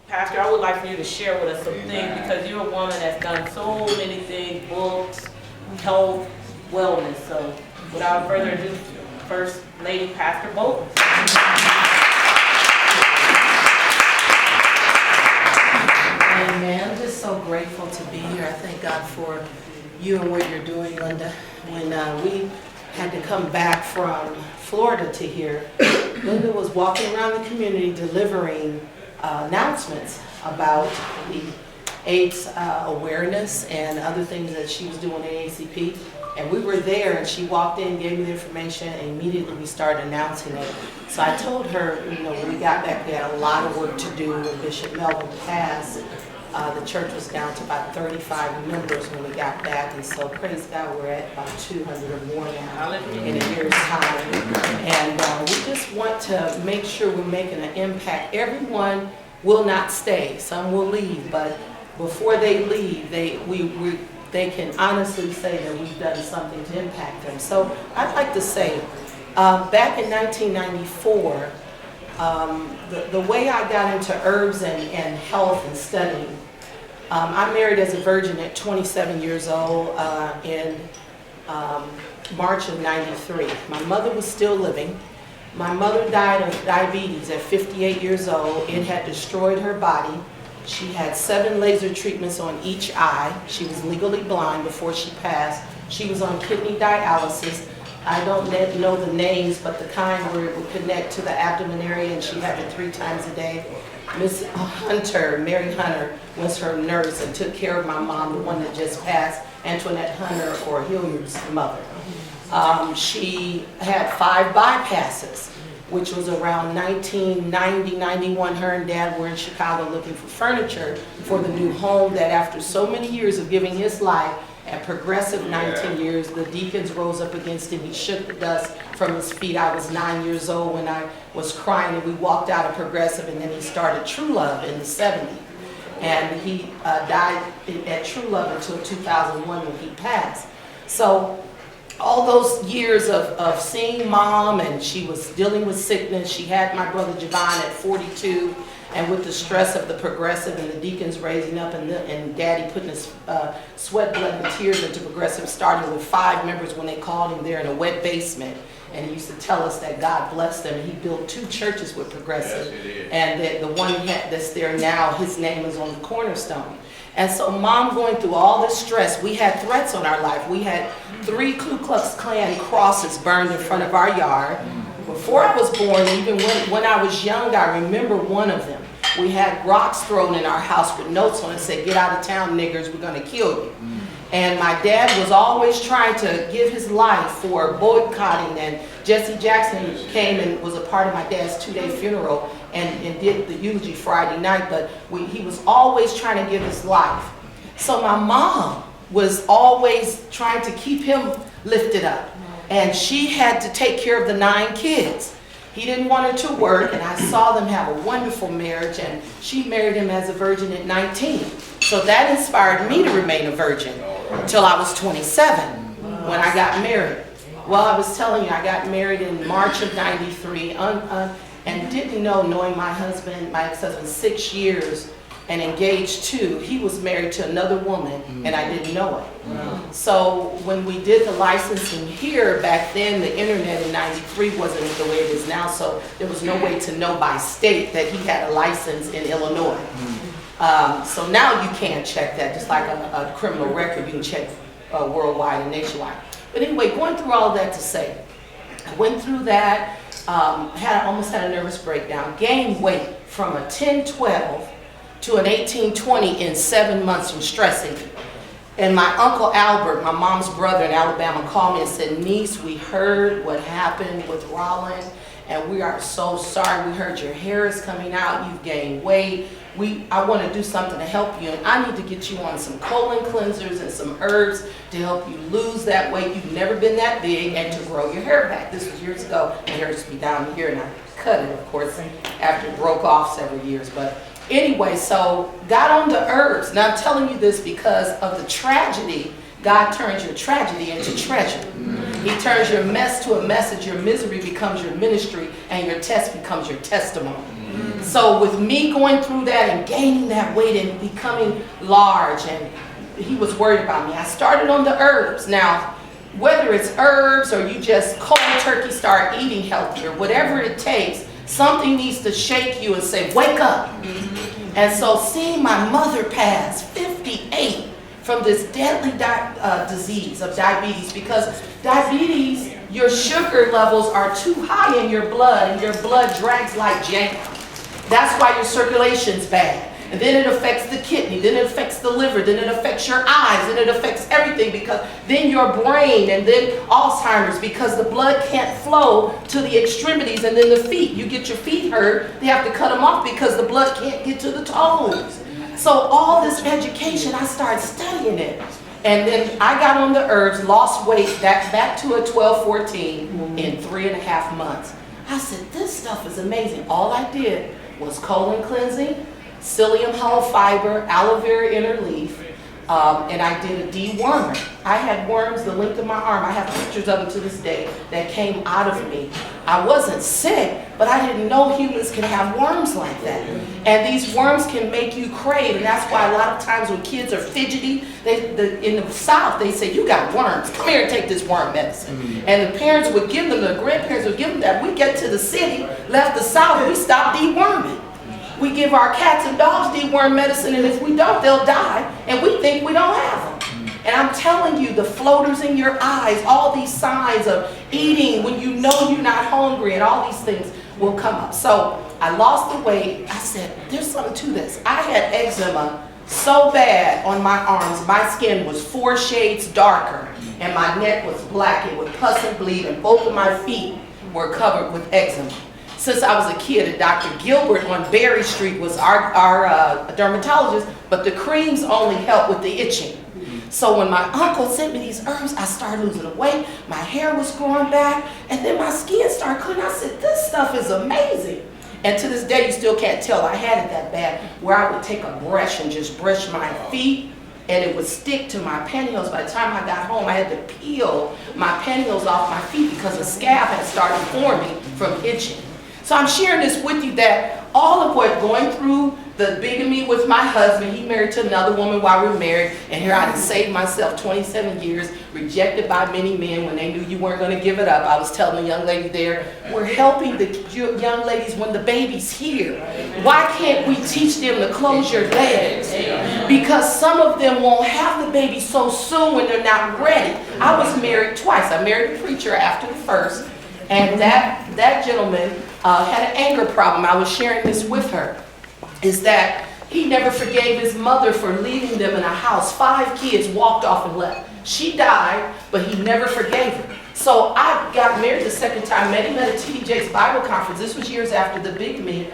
Pastor, I would like for you to share with us some things, because you're a woman that's done so many things, books, health, wellness. So without further ado, First Lady Pastor Bolden. Amen. I'm just so grateful to be here. I thank God for you and what you're doing, Linda. When we had to come back from Florida to here, Linda was walking around the community delivering announcements about the AIDS awareness and other things that she was doing at AACP. And we were there, and she walked in, gave me the information, and immediately we started announcing it. So I told her, you know, when we got back, we had a lot of work to do. When Bishop Melvin passed, the church was down to about 35 members when we got back. And so, praise God, we're at about 200 or more now in a year's time. And we just want to make sure we're making an impact. Everyone will not stay. Some will leave, but before they leave, they can honestly say that we've done something to impact them. So I'd like to say, back in 1994, the way I got into herbs and health and studying, I married as a virgin at 27 years old in March of '93. My mother was still living. My mother died of diabetes at 58 years old. It had destroyed her body. She had 7 laser treatments on each eye. She was legally blind before she passed. She was on kidney dialysis. I don't know the names, but the kind where it would connect to the abdomen area, and she had it 3 times a day. Miss Hunter, Mary Hunter, was her nurse and took care of my mom, the one that just passed, Antoinette Hunter, or Hilliard's mother. She had 5 bypasses, which was around 1990, 91. Her and Dad were in Chicago looking for furniture for the new home that after so many years of giving his life, at Progressive 19 years, the deacons rose up against him. He shook the dust from his feet. I was 9 years old when I was crying, and we walked out of Progressive, and then he started True Love in the 70s. And he died at True Love until 2001 when he passed. So all those years of seeing Mom, and she was dealing with sickness. She had my brother Javon at 42, and with the stress of the Progressive and the deacons raising up and Daddy putting his sweat, blood, and tears into Progressive, starting with 5 members when they called him there in a wet basement. And he used to tell us that God blessed them. He built 2 churches with Progressive. Yes, and that the one that's there now, his name is on the cornerstone. And so Mom going through all this stress, we had threats on our life. We had 3 Ku Klux Klan crosses burned in front of our yard. Before I was born, even when I was young, I remember one of them. We had rocks thrown in our house with notes on it that said, "Get out of town, niggers, we're gonna kill you." And my dad was always trying to give his life for boycotting, and Jesse Jackson came and was a part of my dad's 2-day funeral and did the eulogy Friday night, but he was always trying to give his life. So my mom was always trying to keep him lifted up, and she had to take care of the 9 kids. He didn't want her to work, and I saw them have a wonderful marriage, and she married him as a virgin at 19. So that inspired me to remain a virgin until I was 27 when I got married. Well, I was telling you, I got married in March of '93 and didn't know, knowing my husband, my ex-husband, 6 years and engaged 2, he was married to another woman, and I didn't know it. So when we did the licensing here, back then the internet in '93 wasn't the way it is now, so there was no way to know by state that he had a license in Illinois. So now you can check that, just like a criminal record, you can check worldwide and nationwide. But anyway, going through all that to say, I went through that, almost had a nervous breakdown, gained weight from a 10-12 to an 18-20 in 7 months from stressing. And my Uncle Albert, my mom's brother in Alabama, called me and said, "Niece, we heard what happened with Rollin, and we are so sorry. We heard your hair is coming out, you've gained weight. I want to do something to help you, and I need to get you on some colon cleansers and some herbs to help you lose that weight. You've never been that big, and to grow your hair back." This was years ago. My hair used to be down here, and I cut it, of course, after it broke off several years. But anyway, so got on the herbs. Now I'm telling you this because of the tragedy. God turns your tragedy into treasure. He turns your mess to a message. Your misery becomes your ministry, and your test becomes your testimony. So with me going through that and gaining that weight and becoming large, and he was worried about me, I started on the herbs. Now, whether it's herbs or you just cold turkey start eating healthier, whatever it takes, something needs to shake you and say, wake up. And so seeing my mother pass, 58, from this deadly disease of diabetes, because diabetes, your sugar levels are too high in your blood, and your blood drags like jam. That's why your circulation's bad. And then it affects the kidney, then it affects the liver, then it affects your eyes, then it affects everything, because then your brain, and then Alzheimer's, because the blood can't flow to the extremities, and then the feet. You get your feet hurt, they have to cut them off because the blood can't get to the toes. So all this education, I started studying it. And then I got on the herbs, lost weight, back to a 12, 14 in 3.5 months. I said, this stuff is amazing. All I did was colon cleansing, psyllium hull fiber, aloe vera inner leaf, and I did a dewormer. I had worms the length of my arm. I have pictures of them to this day that came out of me. I wasn't sick, but I didn't know humans can have worms like that. And these worms can make you crave, and that's why a lot of times when kids are fidgety, in the South, they say, you got worms, come here and take this worm medicine. And the parents would give them, the grandparents would give them that. We get to the city, left the South, we stop deworming. We give our cats and dogs deworm medicine, and if we don't, they'll die, and we think we don't have them. And I'm telling you, the floaters in your eyes, all these signs of eating when you know you're not hungry, and all these things will come up. So I lost the weight. I said, there's something to this. I had eczema so bad on my arms, my skin was 4 shades darker, and my neck was black. It would pus and bleed, and both of my feet were covered with eczema. Since I was a kid, Dr. Gilbert on Berry Street was our dermatologist, but the creams only help with the itching. So when my uncle sent me these herbs, I started losing the weight, my hair was growing back, and then my skin started clearing. I said, this stuff is amazing. And to this day, you still can't tell I had it that bad, where I would take a brush and just brush my feet, and it would stick to my pantyhose. By the time I got home, I had to peel my pantyhose off my feet because a scab had started forming from itching. So I'm sharing this with you that all of what going through the bigamy with my husband, he married to another woman while we were married, and here I had saved myself 27 years, rejected by many men when they knew you weren't going to give it up. I was telling the young lady there, we're helping the young ladies when the baby's here. Why can't we teach them to close your legs? Because some of them won't have the baby so soon when they're not ready. I was married twice. I married a preacher after the first, and that gentleman had an anger problem. I was sharing this with her, is that he never forgave his mother for leaving them in a house. 5 kids walked off and left. She died, but he never forgave her. So I got married the second time, met him at a T.D. Jakes Bible conference. This was years after the bigamy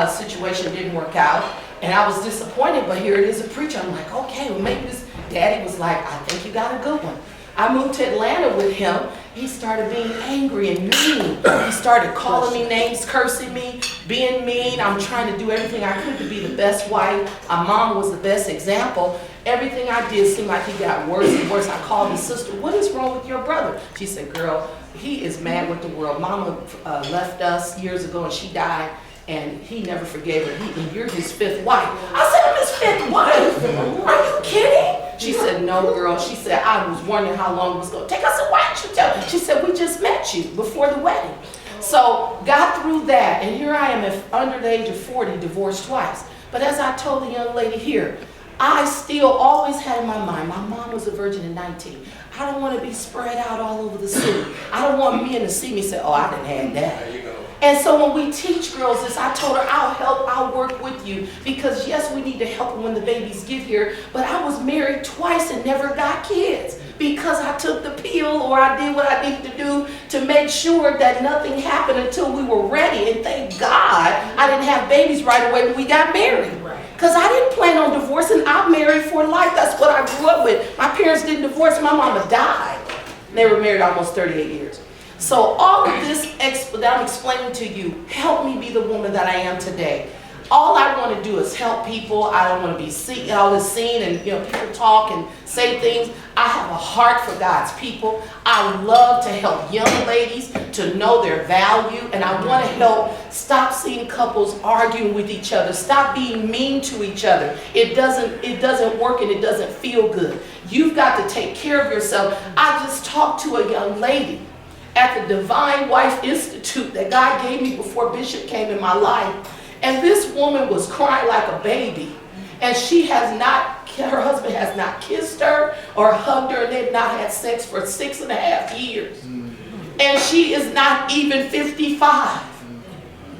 situation didn't work out. And I was disappointed, but here it is, a preacher. I'm like, okay, well maybe this. Daddy was like, I think you got a good one. I moved to Atlanta with him. He started being angry and mean. He started calling me names, cursing me, being mean. I'm trying to do everything I could to be the best wife. My mom was the best example. Everything I did seemed like he got worse and worse. I called his sister, what is wrong with your brother? She said, girl, he is mad with the world. Mama left us years ago and she died, and he never forgave her. And you're his 5th wife. I said, I'm his 5th wife? Are you kidding? She said, no, girl. She said, I was wondering how long it was going to take. I said, why didn't you tell me? She said, we just met you before the wedding. So got through that, and here I am under the age of 40, divorced twice. But as I told the young lady here, I still always had in my mind, my mom was a virgin at 19. I don't want to be spread out all over the city. I don't want men to see me say, oh, I didn't have that. There you go. And so when we teach girls this, I told her, I'll help, I'll work with you. Because yes, we need to help them when the babies get here. But I was married twice and never got kids. Because I took the pill, or I did what I needed to do to make sure that nothing happened until we were ready. And thank God I didn't have babies right away when we got married. Because I didn't plan on divorcing. I'm married for life. That's what I grew up with. My parents didn't divorce. My mama died. They were married almost 38 years. So all of this that I'm explaining to you helped me be the woman that I am today. all I want to do is help people. I don't want to be always seen and people talk and say things. I have a heart for God's people. I love to help young ladies to know their value, and I want to help stop seeing couples arguing with each other. Stop being mean to each other. It doesn't work and it doesn't feel good. You've got to take care of yourself. I just talked to a young lady at the Divine Wife Institute that God gave me before Bishop came in my life. And this woman was crying like a baby. And her husband has not kissed her or hugged her, and they've not had sex for 6.5 years. And she is not even 55.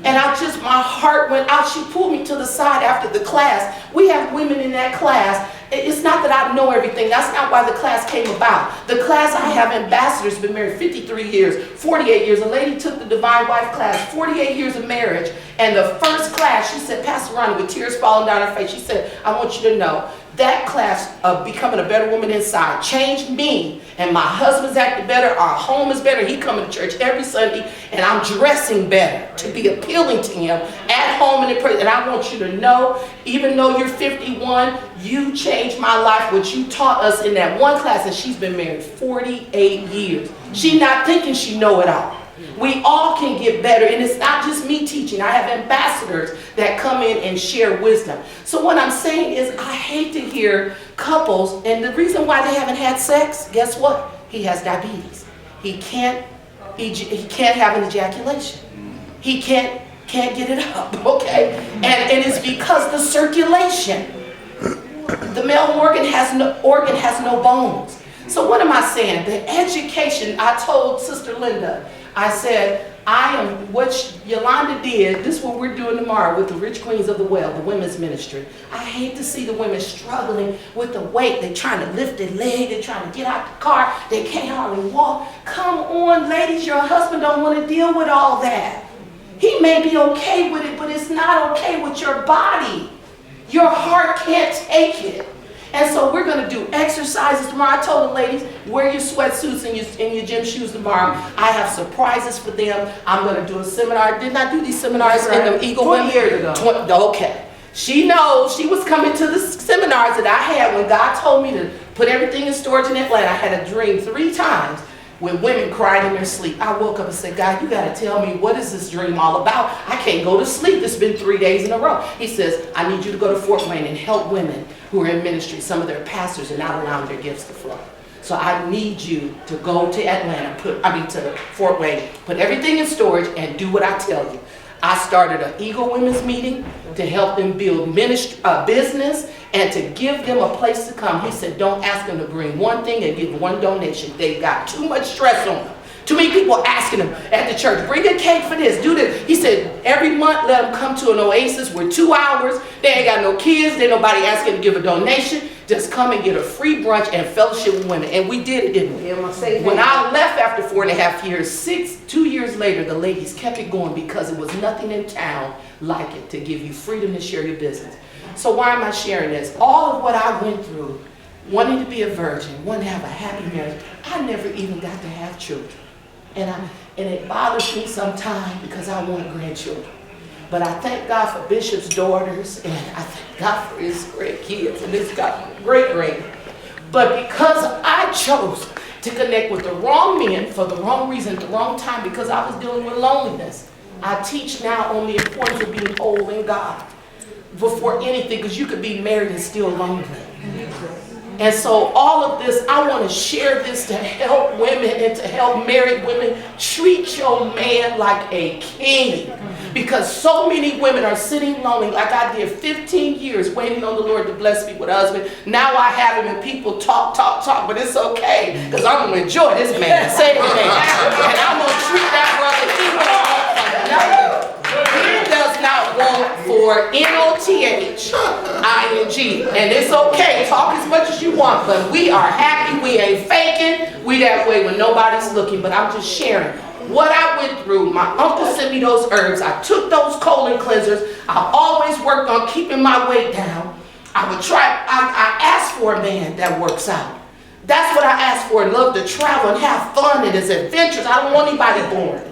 And my heart went out. She pulled me to the side after the class. We have women in that class. It's not that I know everything. That's not why the class came about. The class, I have ambassadors, been married 53 years, 48 years. A lady took the Divine Wife class, 48 years of marriage. And the first class, she said, Pastor Rhonda, with tears falling down her face, she said, I want you to know, that class of becoming a better woman inside changed me, and my husband's acting better, our home is better. He coming to church every Sunday, and I'm dressing better to be appealing to him at home and in prayer. And I want you to know, even though you're 51, you changed my life, what you taught us in that one class. And she's been married 48 years. She's not thinking she know it all. We all can get better, and it's not just me teaching. I have ambassadors that come in and share wisdom. So what I'm saying is, I hate to hear couples, and the reason why they haven't had sex, guess what? He has diabetes. He can't have an ejaculation. He can't get it up, okay? And it's because the circulation. The male organ has no bones. So what am I saying? The education, I told Sister Linda, I said, what Yolanda did, this is what we're doing tomorrow with the Rich Queens of the Well, the women's ministry. I hate to see the women struggling with the weight. They're trying to lift their leg, they're trying to get out the car, they can't hardly walk. Come on, ladies, your husband don't want to deal with all that. He may be okay with it, but it's not okay with your body. Your heart can't take it. And so we're going to do exercises tomorrow. I told the ladies, wear your sweatsuits and your gym shoes tomorrow. I have surprises for them. I'm going to do a seminar. Didn't I do these seminars in the Eagle 20 years ago. Okay. She knows. She was coming to the seminars that I had when God told me to put everything in storage in Atlanta. I had a dream 3 times when women cried in their sleep. I woke up and said, God, you got to tell me, what is this dream all about? I can't go to sleep. It's been 3 days in a row. He says, I need you to go to Fort Wayne and help women who are in ministry. Some of their pastors are not allowing their gifts to flow. So I need you to go to Atlanta, to Fort Wayne, put everything in storage and do what I tell you. I started an Eagle Women's meeting to help them build business and to give them a place to come. He said, don't ask them to bring one thing and give one donation. They've got too much stress on them. Too many people asking them at the church, bring a cake for this, do this. He said, every month let them come to an oasis where 2 hours, they ain't got no kids, there ain't nobody asking to give a donation. Just come and get a free brunch and fellowship with women. And we did it, didn't we? When I left after 4.5 years, 2 years later, the ladies kept it going because it was nothing in town like it to give you freedom to share your business. So why am I sharing this? All of what I went through, wanting to be a virgin, wanting to have a happy marriage, I never even got to have children. And it bothers me sometimes because I want grandchildren. But I thank God for Bishop's daughters, and I thank God for his great kids and his great. But because I chose to connect with the wrong men for the wrong reason, at the wrong time, because I was dealing with loneliness, I teach now on the importance of being whole in God before anything, because you could be married and still lonely. And so all of this, I want to share this to help women and to help married women. Treat your man like a king. Because so many women are sitting lonely, like I did 15 years waiting on the Lord to bless me with a husband. Now I have him and people talk, but it's okay because I'm going to enjoy this man. Say amen. And I'm going to treat that brother even more. He does not want for N-O-T-H-I-N-G. And it's okay, talk as much as you want, but we are happy, we ain't faking, we that way when nobody's looking. But I'm just sharing what I went through. My uncle sent me those herbs. I took those colon cleansers. I've always worked on keeping my weight down. I asked for a man that works out. That's what I asked for. I love to travel and have fun and it's adventures. I don't want anybody boring.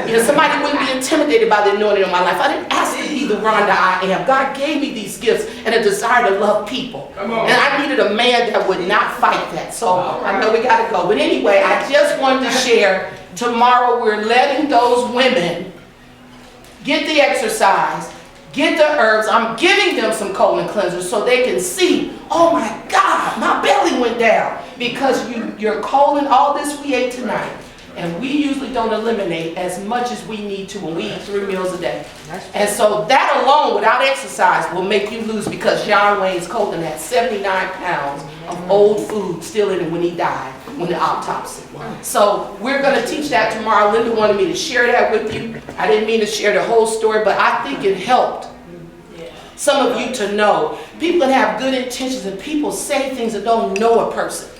You know, somebody wouldn't be intimidated by the anointing on my life. I didn't ask to be the Rhonda I am. God gave me these gifts and a desire to love people. And I needed a man that would not fight that. So I know we got to go. But anyway, I just wanted to share, tomorrow we're letting those women get the exercise, get the herbs. I'm giving them some colon cleansers so they can see, oh my God, my belly went down. Because your colon, all this we ate tonight. And we usually don't eliminate as much as we need to when we eat 3 meals a day. And so that alone, without exercise, will make you lose, because John Wayne's colon had 79 pounds of old food still in it when he died, when the autopsy. So we're going to teach that tomorrow. Linda wanted me to share that with you. I didn't mean to share the whole story, but I think it helped some of you to know. People that have good intentions, and people say things that don't know a person.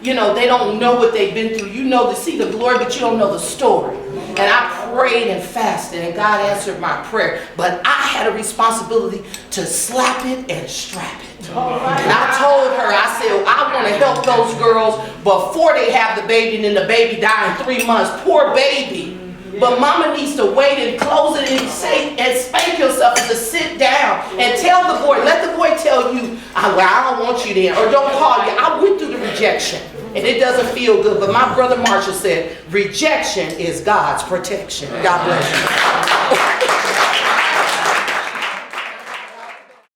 You know, they don't know what they've been through. You know, to see the glory, but you don't know the story. And I prayed and fasted, and God answered my prayer. But I had a responsibility to slap it and strap it. And I told her, I said, I want to help those girls before they have the baby, and then the baby die in 3 months. Poor baby. But mama needs to wait and close it and say and spank yourself, and to sit down and tell the boy, let the boy tell you, I don't want you there, or don't call you. I went through the rejection, and it doesn't feel good. But my brother Marshall said, rejection is God's protection. God bless you.